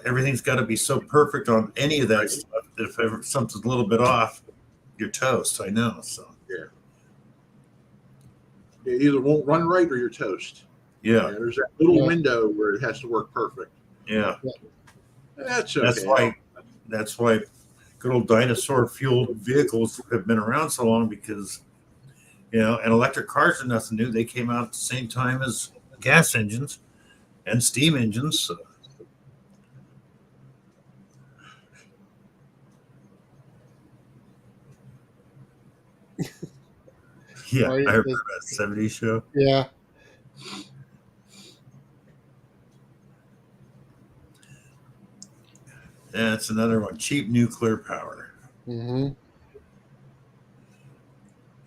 everything's got to be so perfect on any of that stuff that if ever something's a little bit off, you're toast. I know. So It either won't run right or you're toast. yeah, There's that little Yeah. window where it has to work perfect. yeah. That's okay. That's why good old dinosaur fueled vehicles have been around so long because and electric cars are nothing new. They came out at the same time as gas engines and steam engines. So. Yeah, Right, I remember that 70s show. Yeah. That's another one. Cheap nuclear power. Hmm.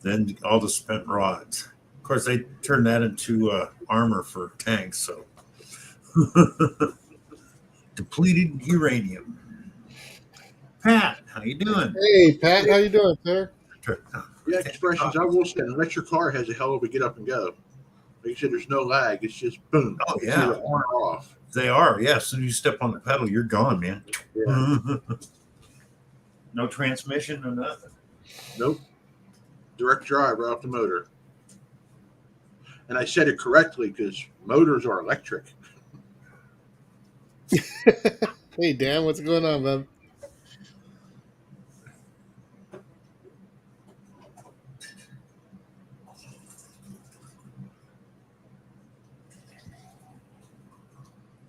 Then all the spent rods. Of course, they turned that into armor for tanks. So depleted uranium. Pat, how you doing? Hey, Pat, how you doing, sir? Yeah, expressions. I will say, an electric car has a hell of a get up and go. Like you said, there's no lag. It's just boom. Oh, It's yeah. either on or off. They are. Yeah, as soon as you step on the pedal, you're gone, man. Yeah. No transmission, no nothing. Nope. Direct drive right off the motor. And I said it correctly because motors are electric. Hey, Dan, what's going on, man?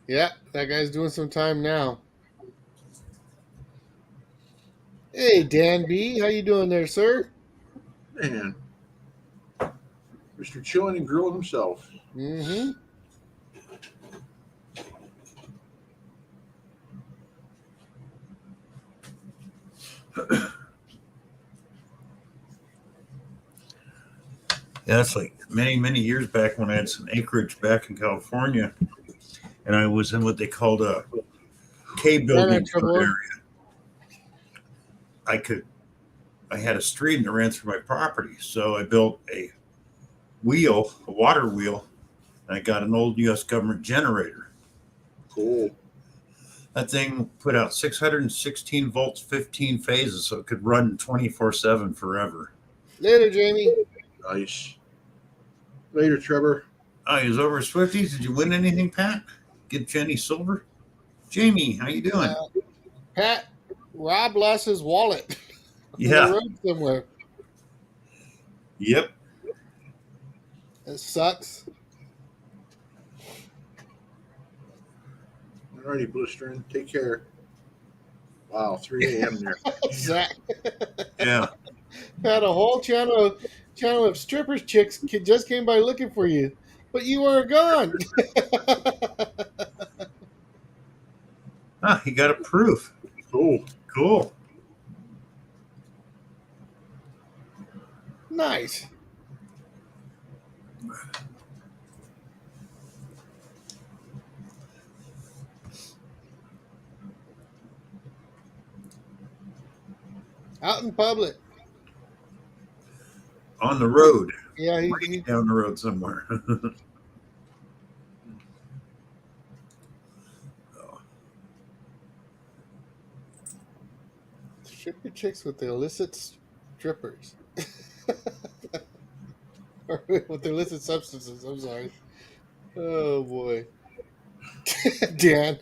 Yeah, that guy's doing some time now. Hey, Dan B, how you doing there, sir? Man. Mr. Chilling and Grilling himself. Mm-hmm. Yeah, that's like many, many years back when I had some acreage back in California, and I was in what they called a K building area. I had a stream that ran through my property, so I built a water wheel, and I got an old U.S. government generator. Cool. That thing put out 616 volts, 15 phases, so it could run 24/7 forever. Later, Jamie. Nice. Later, Trevor. He was over at Swifties. Did you win anything, Pat? Get Jenny silver? Jamie, how you doing? Pat, Rob lost his wallet. Yeah. On the road somewhere. Yep. It sucks. Alrighty, Blistering. Take care. Wow, 3 a.m. there. Zach Yeah. had a whole channel of strippers chicks just came by looking for you, but you were gone. He got a proof. Cool. Nice. Out in public. On the road. Yeah, Way down the road somewhere. stripper chicks with the illicit strippers. Or with the illicit substances, I'm sorry. Oh boy. Dan.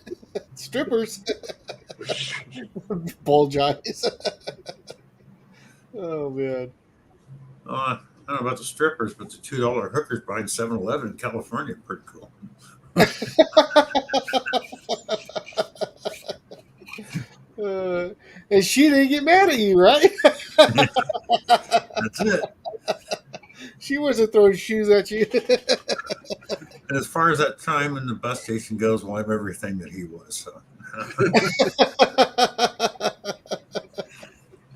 Strippers. Bulge eyes. Oh man. I don't know about the strippers, but the $2 hookers behind 7-Eleven in California are pretty cool. And she didn't get mad at you, right? That's it. She wasn't throwing shoes at you. And as far as that time in the bus station goes, well, I'm everything that he was. So.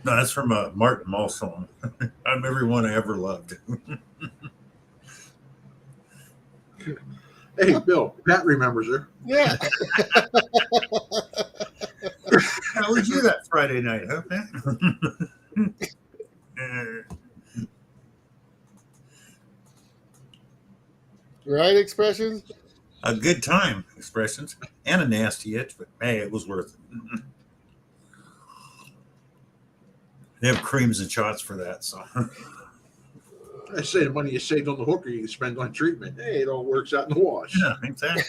No, that's from a Martin Mull song. I'm everyone I ever loved. Hey, Bill, Pat remembers her. Yeah. How was you that Friday night, huh, Pat? Right expressions? A good time expressions and a nasty itch, but hey, it was worth it. They have creams and shots for that, so. I say the money you saved on the hooker you can spend on treatment. Hey, it all works out in the wash. Yeah, exactly.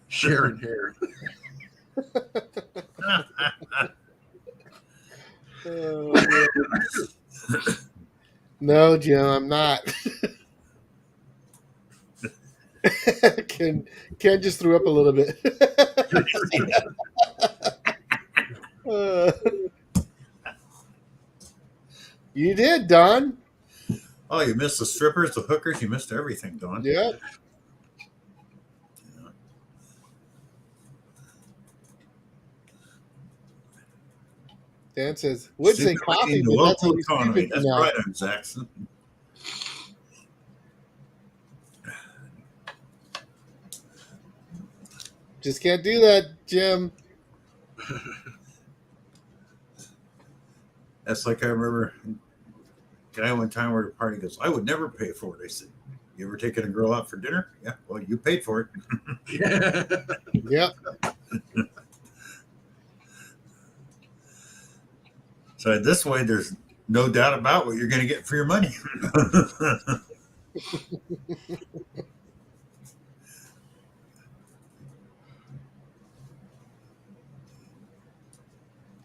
Sharing hair. Oh, no, Jim, I'm not. Ken just threw up a little bit. You did, Don. Oh, you missed the strippers, the hookers, you missed everything, Don. Yeah. Dan says, would say coffee, the but that's local how economy. speak That's now. right, I'm Zaxxon. Just can't do that, Jim. That's like I remember a guy one time we were at a party goes, I would never pay for it. I said, you ever taken a girl out for dinner? Yeah, well, you paid for it. Yep. So this way, there's no doubt about what you're going to get for your money.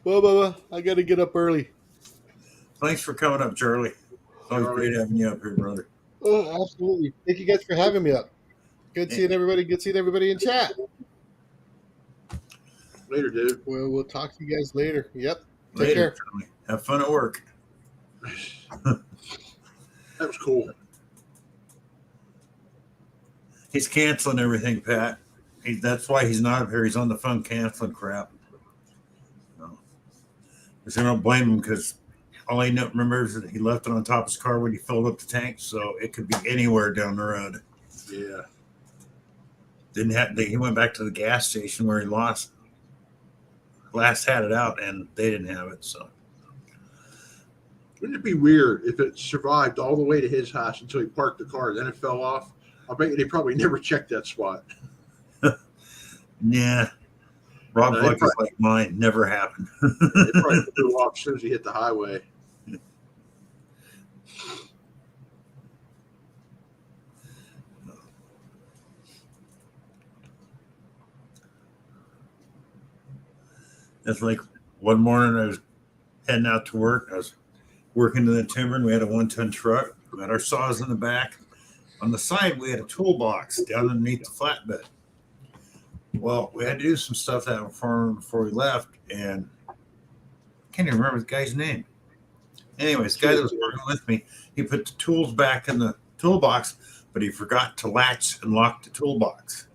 Well, Bubba, I got to get up early. Thanks for coming up, Charlie. It's always great having you up here, brother. Oh, absolutely. Thank you guys for having me up. Good seeing everybody. Good seeing everybody in chat. Later, dude. Well, we'll talk to you guys later. Yep. Take Later, care. Charlie. Have fun at work. That was cool. He's canceling everything, Pat. That's why he's not up here. He's on the phone canceling crap. No. Because I don't blame him because all I remembers is that he left it on top of his car when he filled up the tank, so it could be anywhere down the road. Yeah. He went back to the gas station where he last had it out, and they didn't have it. So Wouldn't it be weird if it survived all the way to his house until he parked the car, then it fell off? I bet you they probably never checked that spot. yeah, Rob's No, luck is like mine. Never happened. It probably flew off as soon as he hit the highway. It's like one morning I was heading out to work. I was working in the timber, and we had a 1-ton truck. We had our saws in the back. On the side, we had a toolbox down underneath the flatbed. Well, we had to do some stuff that before we left, and I can't even remember the guy's name. Anyways, the guy that was working with me, he put the tools back in the toolbox, but he forgot to latch and lock the toolbox.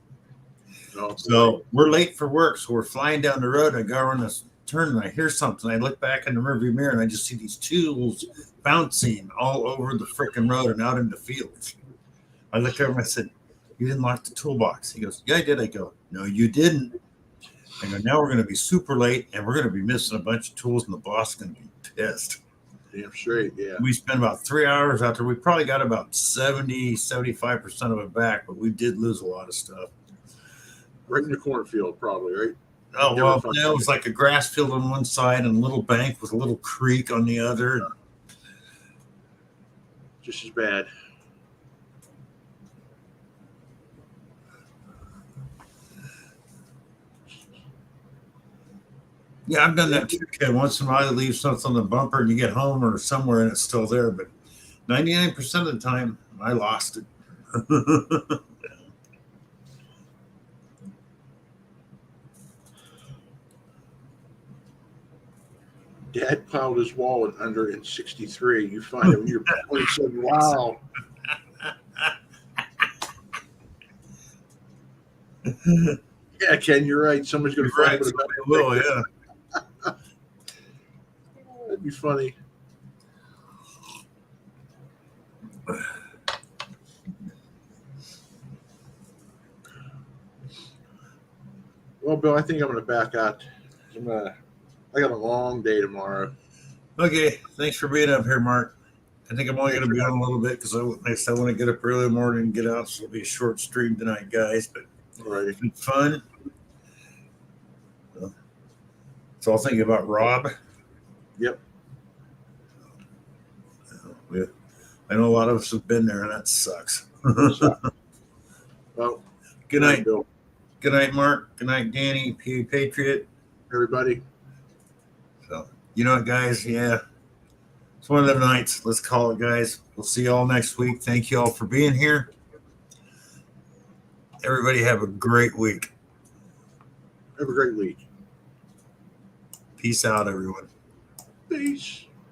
Oh, So we're late for work, so we're flying down the road. I go around this turn and I hear something. I look back in the rearview mirror and I just see these tools bouncing all over the freaking road and out in the fields. I look over and I said, "You didn't lock the toolbox." He goes, "Yeah, I did." I go, "No, you didn't." I go, "Now we're going to be super late and we're going to be missing a bunch of tools and the boss is going to be pissed." damn straight, yeah. We spent about 3 hours out there. We probably got about 75% of it back, but we did lose a lot of stuff. Right in the cornfield, probably, right? Oh, Never well, found it was like a grass field on one side and a little bank with a little creek on the other. Just as bad. Yeah, I've done that too, kid. Once in a while, you leave something on the bumper and you get home or somewhere and it's still there. But 99% of the time, I lost it. Dad piled his wallet under in 63. You find it when you're 27. Wow. Yeah, Ken, you're right. Somebody's going to You're find right. it. I will, yeah. That'd be funny. Well, Bill, I think I'm going to back out. I got a long day tomorrow. Okay, thanks for being up here, Mark. I think I'm only going to be on a little bit because I want to get up early in the morning and get out. So it'll be a short stream tonight, guys. But All right. it's been fun. So I'll think about Rob. Yep. Yeah. I know a lot of us have been there, and that sucks. Well, Good night. Bill. Good night, Mark. Good night, Danny, PA Patriot. Everybody. So, you know what, guys? Yeah. It's one of them nights. Let's call it, guys. We'll see you all next week. Thank you all for being here. Everybody have a great week. Have a great week. Peace out, everyone. Peace.